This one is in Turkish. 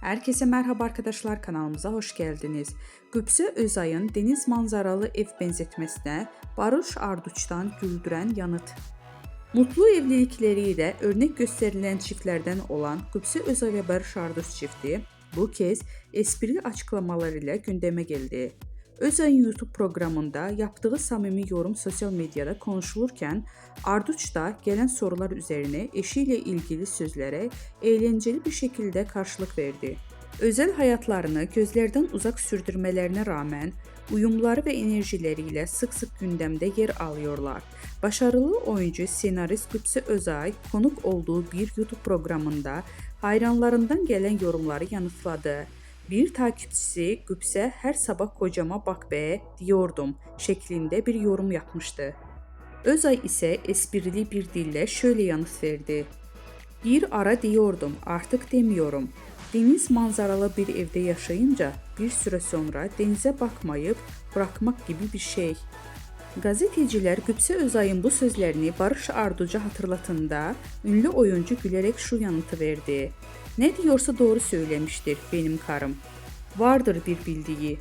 Herkese merhaba arkadaşlar, kanalımıza hoş geldiniz. Qübsə Özay'ın deniz manzaralı ev benzetmesine Barış Arduç'tan güldüren yanıt. Mutlu evlilikleriyle örnek gösterilen çiftlerden olan Qübsə Özay ve Barış Arduç çifti bu kez esprili açıklamalarıyla gündeme geldi. Özay'ın YouTube programında yaptığı samimi yorum sosyal medyada konuşulurken Arduç da gelen sorular üzerine eşiyle ilgili sözlere eğlenceli bir şekilde karşılık verdi. Özel hayatlarını gözlerden uzak sürdürmelerine rağmen uyumları ve enerjileriyle sık sık gündemde yer alıyorlar. Başarılı oyuncu senarist Qübsə Özay konuk olduğu bir YouTube programında hayranlarından gelen yorumları yanıtladı. Bir takipçisi Qübsə her sabah kocama bak be diyordum şeklinde bir yorum yapmıştı. Özay ise esprili bir dille şöyle yanıt verdi. Bir ara diyordum, artık demiyorum. Deniz manzaralı bir evde yaşayınca bir süre sonra denize bakmayıp bırakmak gibi bir şey. Gazeteciler Qübsə Özay'ın bu sözlerini Barış Arduç'a hatırlatında ünlü oyuncu gülerek şu yanıtı verdi. Ne diyorsa doğru söylemiştir benim karım. Vardır bir bildiği.